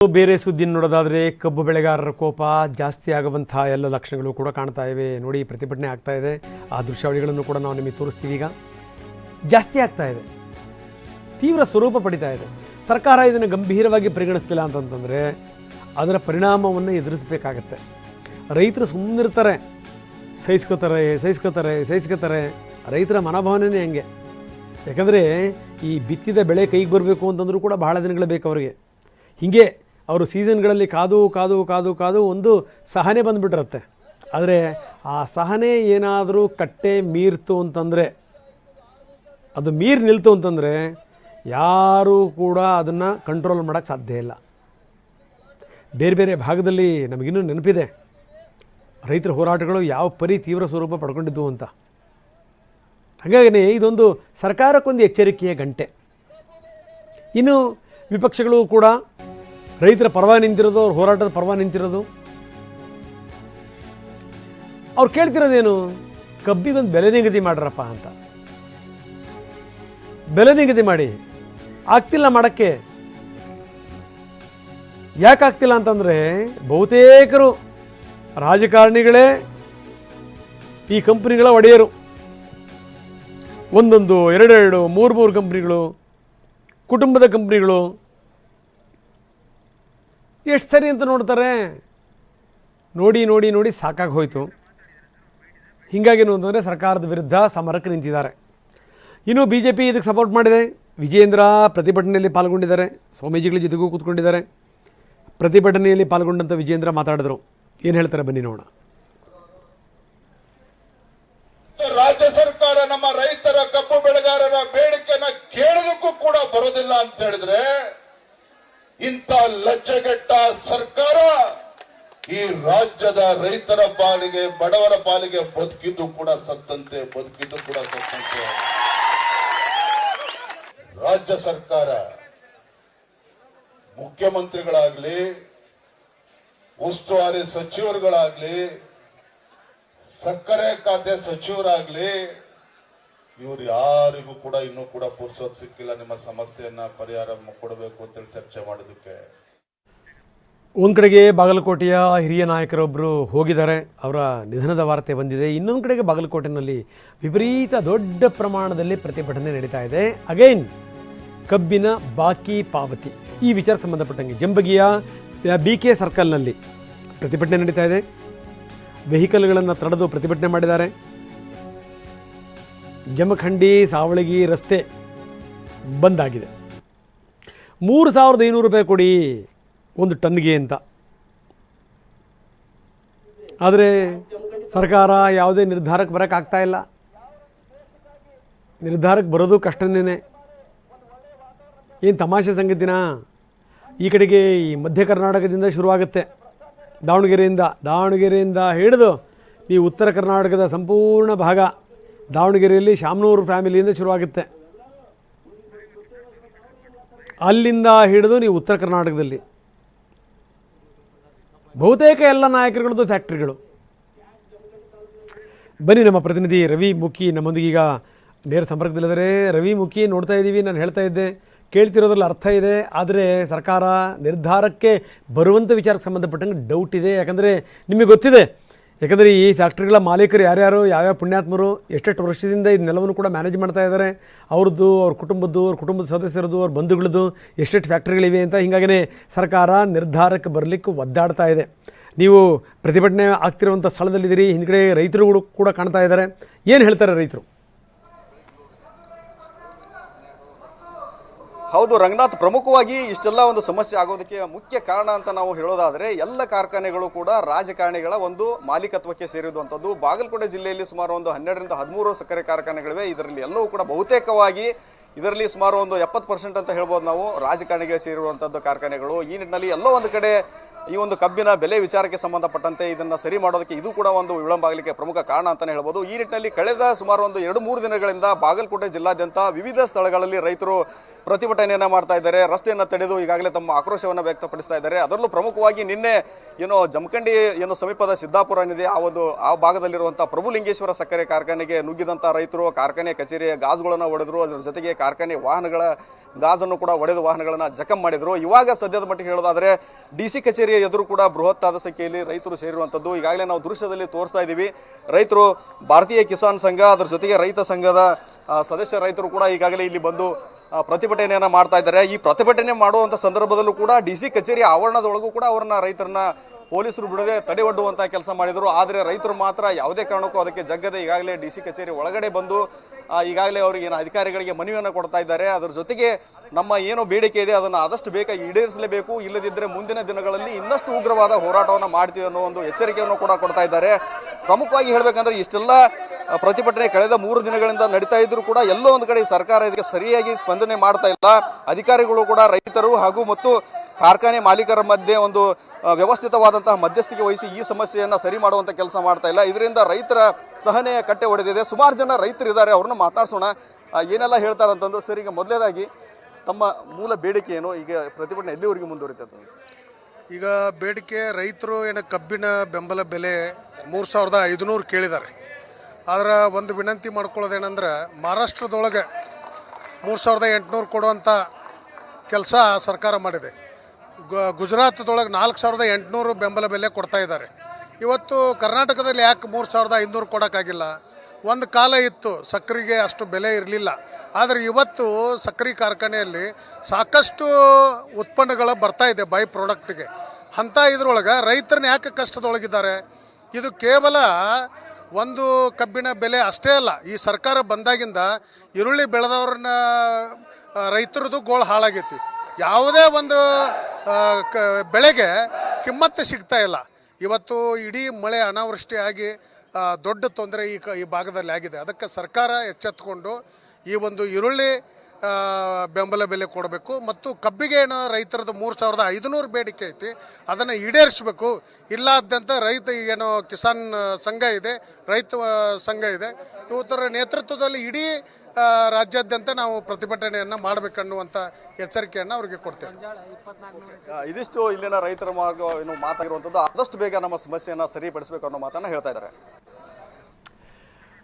ಬೇರೆ ಸುದ್ದಿ ನೋಡೋದಾದರೆ ಕಬ್ಬು ಬೆಳೆಗಾರರ ಕೋಪ ಜಾಸ್ತಿ ಆಗುವಂಥ ಎಲ್ಲ ಲಕ್ಷಣಗಳು ಕೂಡ ಕಾಣ್ತಾ ಇವೆ. ನೋಡಿ, ಪ್ರತಿಭಟನೆ ಆಗ್ತಾ ಇದೆ. ಆ ದೃಶ್ಯಾವಳಿಗಳನ್ನು ಕೂಡ ನಾವು ನಿಮಗೆ ತೋರಿಸ್ತೀವಿ. ಈಗ ಜಾಸ್ತಿ ಆಗ್ತಾ ಇದೆ, ತೀವ್ರ ಸ್ವರೂಪ ಪಡಿತಾ ಇದೆ. ಸರ್ಕಾರ ಇದನ್ನು ಗಂಭೀರವಾಗಿ ಪರಿಗಣಿಸ್ತಿಲ್ಲ ಅಂತಂತಂದರೆ ಅದರ ಪರಿಣಾಮವನ್ನು ಎದುರಿಸಬೇಕಾಗತ್ತೆ. ರೈತರು ಸುಮ್ಮನಿರ್ತಾರೆ, ಸಹಿಸ್ಕೋತಾರೆ. ರೈತರ ಮನೋಭಾವನೆ ಹಂಗೆ. ಯಾಕಂದರೆ ಈ ಬಿತ್ತಿದ ಬೆಳೆ ಕೈಗೆ ಬರಬೇಕು ಅಂತಂದರೂ ಕೂಡ ಬಹಳ ದಿನಗಳು ಬೇಕು ಅವರಿಗೆ. ಹೀಗೆ ಅವರು ಸೀಸನ್ಗಳಲ್ಲಿ ಕಾದು ಒಂದು ಸಹನೆ ಬಂದುಬಿಟ್ಟಿರುತ್ತೆ. ಆದರೆ ಆ ಸಹನೆ ಏನಾದರೂ ಕಟ್ಟೆ ಮೀರ್ತು ಅಂತಂದರೆ, ಅದು ಮೀರಿ ನಿಲ್ತು ಅಂತಂದರೆ ಯಾರೂ ಕೂಡ ಅದನ್ನು ಕಂಟ್ರೋಲ್ ಮಾಡೋಕ್ಕೆ ಸಾಧ್ಯ ಇಲ್ಲ. ಬೇರೆ ಬೇರೆ ಭಾಗದಲ್ಲಿ ನಮಗಿನ್ನೂ ನೆನಪಿದೆ ರೈತರ ಹೋರಾಟಗಳು ಯಾವ ಪರಿ ತೀವ್ರ ಸ್ವರೂಪ ಪಡ್ಕೊಂಡಿದ್ದು ಅಂತ. ಹಾಗಾಗಿ ಇದೊಂದು ಸರ್ಕಾರಕ್ಕೊಂದು ಎಚ್ಚರಿಕೆಯ ಗಂಟೆ. ಇನ್ನು ವಿಪಕ್ಷಗಳು ಕೂಡ ರೈತರ ಪರವಾಗಿ ನಿಂತಿರೋದು, ಅವ್ರ ಹೋರಾಟದ ಪರವಾಗಿ ನಿಂತಿರೋದು. ಅವ್ರು ಕೇಳ್ತಿರೋದೇನು? ಕಬ್ಬಿಗೊಂದು ಬೆಲೆ ನಿಗದಿ ಮಾಡ್ರಪ್ಪ ಅಂತ. ಬೆಲೆ ನಿಗದಿ ಮಾಡಿ, ಆಗ್ತಿಲ್ಲ ಮಾಡೋಕ್ಕೆ. ಯಾಕೆ ಆಗ್ತಿಲ್ಲ ಅಂತಂದರೆ ಬಹುತೇಕರು ರಾಜಕಾರಣಿಗಳೇ ಈ ಕಂಪ್ನಿಗಳ ಒಡೆಯರು. ಒಂದೊಂದು, ಎರಡೆರಡು, ಮೂರು ಕಂಪ್ನಿಗಳು, ಕುಟುಂಬದ ಕಂಪ್ನಿಗಳು. ಎಷ್ಟು ಸರಿ ಅಂತ ನೋಡ್ತಾರೆ. ನೋಡಿ ಸಾಕಾಗಿ ಹೋಯಿತು. ಹೀಗಾಗೇನು ಅಂತಂದರೆ ಸರ್ಕಾರದ ವಿರುದ್ಧ ಸಮರಕ್ಕೆ ನಿಂತಿದ್ದಾರೆ. ಇನ್ನು BJP ಇದಕ್ಕೆ ಸಪೋರ್ಟ್ ಮಾಡಿದೆ. ವಿಜಯೇಂದ್ರ ಪ್ರತಿಭಟನೆಯಲ್ಲಿ ಪಾಲ್ಗೊಂಡಿದ್ದಾರೆ, ಸ್ವಾಮೀಜಿಗಳ ಜೊತೆಗೂ ಕೂತ್ಕೊಂಡಿದ್ದಾರೆ. ಪ್ರತಿಭಟನೆಯಲ್ಲಿ ಪಾಲ್ಗೊಂಡಂಥ ವಿಜಯೇಂದ್ರ ಮಾತಾಡಿದ್ರು. ಏನು ಹೇಳ್ತಾರೆ ಬನ್ನಿ ನೋಡೋಣ. ರಾಜ್ಯ ಸರ್ಕಾರ ನಮ್ಮ ರೈತರ ಕಬ್ಬು ಬೆಳೆಗಾರರ ಬೇಡಿಕೆನ ಕೇಳೋದಕ್ಕೂ ಕೂಡ ಬರೋದಿಲ್ಲ ಅಂತ ಹೇಳಿದ್ರೆ, ಇಂಥ ಲಜ್ಜೆಗೆಟ್ಟ ಸರ್ಕಾರ ಈ ರಾಜ್ಯದ ರೈತರ ಪಾಲಿಗೆ, ಬಡವರ ಪಾಲಿಗೆ ಬದುಕಿದ್ದು ಕೂಡ ಸತ್ತಂತೆ. ರಾಜ್ಯ ಸರ್ಕಾರ, ಮುಖ್ಯಮಂತ್ರಿಗಳಾಗ್ಲಿ, ಉಸ್ತುವಾರಿ ಸಚಿವರುಗಳಾಗ್ಲಿ, ಸಕ್ಕರೆ ಖಾತೆ ಸಚಿವರಾಗ್ಲಿ, ಇವ್ರು ಯಾರಿಗೂ ಕೂಡ ಇನ್ನೂ ಕೂಡ ಪುರ್ಸೋತ್ ಸಿಕ್ಕಿಲ್ಲ ನಿಮ್ಮ ಸಮಸ್ಯೆಯನ್ನ ಪರಿಹಾರ ಕೊಡಬೇಕು ಅಂತೇಳಿ ಚರ್ಚೆ ಮಾಡೋದಕ್ಕೆ. ಒಂದು ಕಡೆಗೆ ಬಾಗಲಕೋಟೆಯ ಹಿರಿಯ ನಾಯಕರೊಬ್ಬರು ಹೋಗಿದ್ದಾರೆ, ಅವರ ನಿಧನದ ವಾರ್ತೆ ಬಂದಿದೆ. ಇನ್ನೊಂದು ಕಡೆಗೆ ಬಾಗಲಕೋಟೆಯಲ್ಲಿ ವಿಪರೀತ ದೊಡ್ಡ ಪ್ರಮಾಣದಲ್ಲಿ ಪ್ರತಿಭಟನೆ ನಡೀತಾ ಇದೆ. ಅಗೈನ್ ಕಬ್ಬಿನ ಬಾಕಿ ಪಾವತಿ ಈ ವಿಚಾರಕ್ಕೆ ಸಂಬಂಧಪಟ್ಟಂಗೆ ಜಂಬಗಿಯ BK ಸರ್ಕಲ್ನಲ್ಲಿ ಪ್ರತಿಭಟನೆ ನಡೀತಾ ಇದೆ. ವೆಹಿಕಲ್ಗಳನ್ನು ತಡೆದು ಪ್ರತಿಭಟನೆ ಮಾಡಿದ್ದಾರೆ. ಜಮಖಂಡಿ ಸಾವಳಗಿ ರಸ್ತೆ ಬಂದ್ ಆಗಿದೆ. 3,500 ರೂಪಾಯಿ ಕೊಡಿ ಒಂದು ಟನ್ಗೆ ಅಂತ. ಆದರೆ ಸರ್ಕಾರ ಯಾವುದೇ ನಿರ್ಧಾರಕ್ಕೆ ಬರೋಕ್ಕಾಗ್ತಾ ಇಲ್ಲ. ನಿರ್ಧಾರಕ್ಕೆ ಬರೋದು ಕಷ್ಟನೇ. ಏನು ತಮಾಷೆ ಸಂಗತಿನ? ಈ ಕಡೆಗೆ ಈ ಮಧ್ಯ ಕರ್ನಾಟಕದಿಂದ ಶುರುವಾಗುತ್ತೆ, ದಾವಣಗೆರೆಯಿಂದ ಹಿಡಿದು ನೀವು ಉತ್ತರ ಕರ್ನಾಟಕದ ಸಂಪೂರ್ಣ ಭಾಗ, ದಾವಣಗೆರೆಯಲ್ಲಿ ಶಾಮನೂರು ಫ್ಯಾಮಿಲಿಯಿಂದ ಶುರುವಾಗುತ್ತೆ. ಅಲ್ಲಿಂದ ಹಿಡಿದು ನೀವು ಉತ್ತರ ಕರ್ನಾಟಕದಲ್ಲಿ ಬಹುತೇಕ ಎಲ್ಲ ನಾಯಕರುಗಳದ್ದು ಫ್ಯಾಕ್ಟ್ರಿಗಳು. ಬನ್ನಿ, ನಮ್ಮ ಪ್ರತಿನಿಧಿ ರವಿ ಮುಖಿ ನಮ್ಮೊಂದಿಗೀಗ ನೇರ ಸಂಪರ್ಕದಲ್ಲಿದ್ದಾರೆ. ರವಿ ಮುಖಿ, ನೋಡ್ತಾ ಇದ್ದೀವಿ, ನಾನು ಹೇಳ್ತಾ ಇದ್ದೆ, ಕೇಳ್ತಿರೋದ್ರಲ್ಲಿ ಅರ್ಥ ಇದೆ. ಆದರೆ ಸರ್ಕಾರ ನಿರ್ಧಾರಕ್ಕೆ ಬರುವಂಥ ವಿಚಾರಕ್ಕೆ ಸಂಬಂಧಪಟ್ಟಂಗೆ ಡೌಟ್ ಇದೆ. ಯಾಕಂದರೆ ನಿಮಗೆ ಗೊತ್ತಿದೆ, ಯಾಕಂದರೆ ಈ ಫ್ಯಾಕ್ಟ್ರಿಗಳ ಮಾಲೀಕರು ಯಾರ್ಯಾರು, ಯಾವ್ಯಾವ ಪುಣ್ಯಾತ್ಮರು ಎಷ್ಟೆಷ್ಟು ವರ್ಷದಿಂದ ಇದನ್ನೆಲ್ಲವನ್ನು ಕೂಡ ಮ್ಯಾನೇಜ್ ಮಾಡ್ತಾ ಇದ್ದಾರೆ. ಅವ್ರದ್ದು, ಅವ್ರ ಕುಟುಂಬದ ಸದಸ್ಯರದ್ದು, ಅವ್ರ ಬಂಧುಗಳದ್ದು ಎಷ್ಟೆಷ್ಟು ಫ್ಯಾಕ್ಟ್ರಿಗಳಿವೆ ಅಂತ. ಹೀಗಾಗಿಯೇ ಸರ್ಕಾರ ನಿರ್ಧಾರಕ್ಕೆ ಬರಲಿಕ್ಕೆ ಒದ್ದಾಡ್ತಾ ಇದೆ. ನೀವು ಪ್ರತಿಭಟನೆ ಆಗ್ತಿರುವಂಥ ಸ್ಥಳದಲ್ಲಿದ್ದೀರಿ, ಹಿಂದ್ಗಡೆ ರೈತರುಗಳು ಕೂಡ ಕಾಣ್ತಾ ಇದ್ದಾರೆ. ಏನು ಹೇಳ್ತಾರೆ ರೈತರು? ಹೌದು ರಂಗನಾಥ್, ಪ್ರಮುಖವಾಗಿ ಇಷ್ಟೆಲ್ಲ ಒಂದು ಸಮಸ್ಯೆ ಆಗೋದಕ್ಕೆ ಮುಖ್ಯ ಕಾರಣ ಅಂತ ನಾವು ಹೇಳೋದಾದರೆ, ಎಲ್ಲ ಕಾರ್ಖಾನೆಗಳು ಕೂಡ ರಾಜಕಾರಣಿಗಳ ಒಂದು ಮಾಲೀಕತ್ವಕ್ಕೆ ಸೇರಿರುವಂಥದ್ದು. ಬಾಗಲಕೋಟೆ ಜಿಲ್ಲೆಯಲ್ಲಿ ಸುಮಾರು ಒಂದು 12ರಿಂದ 13 ಸಕ್ಕರೆ ಕಾರ್ಖಾನೆಗಳಿವೆ. ಇದರಲ್ಲಿ ಎಲ್ಲವೂ ಕೂಡ ಬಹುತೇಕವಾಗಿ ಇದರಲ್ಲಿ ಸುಮಾರು ಒಂದು 70% ಅಂತ ಹೇಳ್ಬೋದು ನಾವು ರಾಜಕಾರಣಿಗಳಿಗೆ ಸೇರಿರುವಂಥದ್ದು ಕಾರ್ಖಾನೆಗಳು. ಈ ನಿಟ್ಟಿನಲ್ಲಿ ಎಲ್ಲೋ ಒಂದು ಕಡೆ ಈ ಒಂದು ಕಬ್ಬಿನ ಬೆಲೆ ವಿಚಾರಕ್ಕೆ ಸಂಬಂಧಪಟ್ಟಂತೆ ಇದನ್ನು ಸರಿ ಮಾಡೋದಕ್ಕೆ ಇದು ಕೂಡ ಒಂದು ವಿಳಂಬ ಆಗಲಿಕ್ಕೆ ಪ್ರಮುಖ ಕಾರಣ ಅಂತಲೇ ಹೇಳ್ಬೋದು. ಈ ನಿಟ್ಟಿನಲ್ಲಿ ಕಳೆದ ಸುಮಾರು ಒಂದು 2-3 ದಿನಗಳಿಂದ ಬಾಗಲಕೋಟೆ ಜಿಲ್ಲಾದ್ಯಂತ ವಿವಿಧ ಸ್ಥಳಗಳಲ್ಲಿ ರೈತರು ಪ್ರತಿಭಟನೆಯನ್ನ ಮಾಡ್ತಾ ಇದ್ದಾರೆ, ರಸ್ತೆಯನ್ನು ತಡೆದು ಈಗಾಗಲೇ ತಮ್ಮ ಆಕ್ರೋಶವನ್ನು ವ್ಯಕ್ತಪಡಿಸ್ತಾ ಇದ್ದಾರೆ. ಅದರಲ್ಲೂ ಪ್ರಮುಖವಾಗಿ ನಿನ್ನೆ ಏನೋ ಜಮಖಂಡಿ ಏನು ಸಮೀಪದ ಸಿದ್ದಾಪುರ ಏನಿದೆ ಆ ಭಾಗದಲ್ಲಿರುವಂತಹ ಪ್ರಭುಲಿಂಗೇಶ್ವರ ಸಕ್ಕರೆ ಕಾರ್ಖಾನೆಗೆ ನುಗ್ಗಿದಂತ ರೈತರು ಕಾರ್ಖಾನೆ ಕಚೇರಿಯ ಗಾಜುಗಳನ್ನು ಹೊಡೆದ್ರು. ಅದರ ಜೊತೆಗೆ ಕಾರ್ಖಾನೆ ವಾಹನಗಳ ಗಾಜನ್ನು ಕೂಡ ಒಡೆದು ವಾಹನಗಳನ್ನ ಜಖಂ ಮಾಡಿದ್ರು. ಇವಾಗ ಸದ್ಯದ ಮಟ್ಟಿಗೆ ಹೇಳೋದಾದ್ರೆ ಡಿಸಿ ಕಚೇರಿಯ ಎದುರು ಕೂಡ ಬೃಹತ್ ಆದ ಸಂಖ್ಯೆಯಲ್ಲಿ ರೈತರು ಸೇರಿರುವಂತದ್ದು ಈಗಾಗಲೇ ನಾವು ದೃಶ್ಯದಲ್ಲಿ ತೋರಿಸ್ತಾ ಇದ್ದೀವಿ. ರೈತರು ಭಾರತೀಯ ಕಿಸಾನ್ ಸಂಘ ಅದರ ಜೊತೆಗೆ ರೈತ ಸಂಘದ ಸದಸ್ಯ ರೈತರು ಕೂಡ ಈಗಾಗಲೇ ಇಲ್ಲಿ ಬಂದು ಪ್ರತಿಭಟನೆಯನ್ನ ಮಾಡ್ತಾ ಇದ್ದಾರೆ. ಈ ಪ್ರತಿಭಟನೆ ಮಾಡುವಂತ ಸಂದರ್ಭದಲ್ಲೂ ಕೂಡ ಡಿಸಿ ಕಚೇರಿ ಆವರಣದೊಳಗೂ ಕೂಡ ಅವರನ್ನ ರೈತರನ್ನ ಪೊಲೀಸರು ಬಿಡದೆ ತಡೆ ಒಡ್ಡುವಂತಹ ಕೆಲಸ ಮಾಡಿದರು. ಆದರೆ ರೈತರು ಮಾತ್ರ ಯಾವುದೇ ಕಾರಣಕ್ಕೂ ಅದಕ್ಕೆ ಜಗ್ಗದೆ ಈಗಾಗಲೇ ಡಿಸಿ ಕಚೇರಿ ಒಳಗಡೆ ಬಂದು ಈಗಾಗಲೇ ಅವರಿಗೆ ಅಧಿಕಾರಿಗಳಿಗೆ ಮನವಿಯನ್ನು ಕೊಡ್ತಾ ಇದ್ದಾರೆ. ಅದರ ಜೊತೆಗೆ ನಮ್ಮ ಏನು ಬೇಡಿಕೆ ಇದೆ ಅದನ್ನು ಆದಷ್ಟು ಬೇಗ ಈಡೇರಿಸಲೇಬೇಕು, ಇಲ್ಲದಿದ್ದರೆ ಮುಂದಿನ ದಿನಗಳಲ್ಲಿ ಇನ್ನಷ್ಟು ಉಗ್ರವಾದ ಹೋರಾಟವನ್ನು ಮಾಡ್ತೀವಿ ಅನ್ನೋ ಒಂದು ಎಚ್ಚರಿಕೆಯನ್ನು ಕೂಡ ಕೊಡ್ತಾ ಇದ್ದಾರೆ. ಪ್ರಮುಖವಾಗಿ ಹೇಳಬೇಕಂದ್ರೆ ಇಷ್ಟೆಲ್ಲ ಪ್ರತಿಭಟನೆ ಕಳೆದ 3 ದಿನಗಳಿಂದ ನಡೀತಾ ಇದ್ರು ಕೂಡ ಎಲ್ಲೋ ಒಂದು ಕಡೆ ಸರ್ಕಾರ ಇದಕ್ಕೆ ಸರಿಯಾಗಿ ಸ್ಪಂದನೆ ಮಾಡ್ತಾ ಇಲ್ಲ. ಅಧಿಕಾರಿಗಳು ಕೂಡ ರೈತರು ಹಾಗೂ ಮತ್ತು ಕಾರ್ಖಾನೆ ಮಾಲೀಕರ ಮಧ್ಯೆ ಒಂದು ವ್ಯವಸ್ಥಿತವಾದಂತಹ ಮಧ್ಯಸ್ಥಿಕೆ ವಹಿಸಿ ಈ ಸಮಸ್ಯೆಯನ್ನ ಸರಿ ಮಾಡುವಂತ ಕೆಲಸ ಮಾಡ್ತಾ ಇಲ್ಲ. ಇದರಿಂದ ರೈತರ ಸಹನೆಯ ಕಟ್ಟೆ ಒಡೆದಿದೆ. ಸುಮಾರು ಜನ ರೈತರಿದ್ದಾರೆ, ಅವ್ರನ್ನ ಮಾತಾಡ್ಸೋಣ ಏನೆಲ್ಲ ಹೇಳ್ತಾರಂತಂದು. ಸರ್, ಈಗ ಮೊದಲನೇದಾಗಿ ತಮ್ಮ ಮೂಲ ಬೇಡಿಕೆ ಏನು? ಈಗ ಪ್ರತಿಭಟನೆ ಎಲ್ಲಿವರೆಗೆ ಮುಂದುವರಿತದೆ? ಈಗ ಬೇಡಿಕೆ ರೈತರು ಕಬ್ಬಿನ ಬೆಂಬಲ ಬೆಲೆ 3500 ಕೇಳಿದ್ದಾರೆ. ಆದ್ರೆ ಒಂದು ವಿನಂತಿ ಮಾಡ್ಕೊಳ್ಳೋದೇನೆಂದ್ರೆ ಮಹಾರಾಷ್ಟ್ರದೊಳಗೆ 3800 ಕೊಡುವಂಥ ಕೆಲಸ ಸರ್ಕಾರ ಮಾಡಿದೆ. ಗುಜರಾತದೊಳಗೆ 4800 ಬೆಂಬಲ ಬೆಲೆ ಕೊಡ್ತಾ ಇದ್ದಾರೆ. ಇವತ್ತು ಕರ್ನಾಟಕದಲ್ಲಿ ಯಾಕೆ 3500 ಕೊಡೋಕ್ಕಾಗಿಲ್ಲ? ಒಂದು ಕಾಲ ಇತ್ತು ಸಕ್ಕರೆಗೆ ಅಷ್ಟು ಬೆಲೆ ಇರಲಿಲ್ಲ. ಆದರೆ ಇವತ್ತು ಸಕ್ಕರೆ ಕಾರ್ಖಾನೆಯಲ್ಲಿ ಸಾಕಷ್ಟು ಉತ್ಪನ್ನಗಳು ಬರ್ತಾ ಇದೆ ಬೈ ಪ್ರಾಡಕ್ಟ್ಗೆ. ಅಂಥ ಇದ್ರೊಳಗೆ ರೈತರನ್ನ ಯಾಕೆ ಕಷ್ಟದೊಳಗಿದ್ದಾರೆ? ಇದು ಕೇವಲ ಒಂದು ಕಬ್ಬಿನ ಬೆಲೆ ಅಷ್ಟೇ ಅಲ್ಲ. ಈ ಸರ್ಕಾರ ಬಂದಾಗಿಂದ ಈರುಳ್ಳಿ ಬೆಳೆದವ್ರನ್ನ ರೈತರದ್ದು ಗೋಳು ಹಾಳಾಗೈತಿ. ಯಾವುದೇ ಒಂದು ಬೆಳೆಗೆ ಕಿಮ್ಮತ್ತು ಸಿಗ್ತಾ ಇಲ್ಲ. ಇವತ್ತು ಇಡೀ ಮಳೆ ಅನಾವೃಷ್ಟಿ ಆಗಿ ದೊಡ್ಡ ತೊಂದರೆ ಈ ಭಾಗದಲ್ಲಿ ಆಗಿದೆ. ಅದಕ್ಕೆ ಸರ್ಕಾರ ಎಚ್ಚೆತ್ತುಕೊಂಡು ಈ ಒಂದು ಈರುಳ್ಳಿ ಬೆಂಬಲ ಬೆಲೆ ಕೊಡಬೇಕು ಮತ್ತು ಕಬ್ಬಿಗೆ ಏನು ರೈತರದ್ದು 3500 ಬೇಡಿಕೆ ಐತಿ, ಅದನ್ನು ಈಡೇರಿಸಬೇಕು. ಇಲ್ಲಾದಂತ ರೈತ ಏನು ಕಿಸಾನ್ ಸಂಘ ಇದೆ, ರೈತ ಸಂಘ ಇದೆ, ಇವತ್ತರ ನೇತೃತ್ವದಲ್ಲಿ ಇಡೀ ರಾಜ್ಯಾದ್ಯಂತ ನಾವು ಪ್ರತಿಭಟನೆಯನ್ನು ಮಾಡಬೇಕನ್ನುವಂಥ ಎಚ್ಚರಿಕೆಯನ್ನು ಅವರಿಗೆ ಕೊಡ್ತೇವೆ. ಇದಿಷ್ಟು ಇಲ್ಲಿನ ರೈತರ ಮಾತಾಗಿರುವಂಥದ್ದು. ಆದಷ್ಟು ಬೇಗ ನಮ್ಮ ಸಮಸ್ಯೆಯನ್ನು ಸರಿಪಡಿಸಬೇಕು ಅನ್ನೋ ಮಾತನ್ನು ಹೇಳ್ತಾ ಇದ್ದಾರೆ.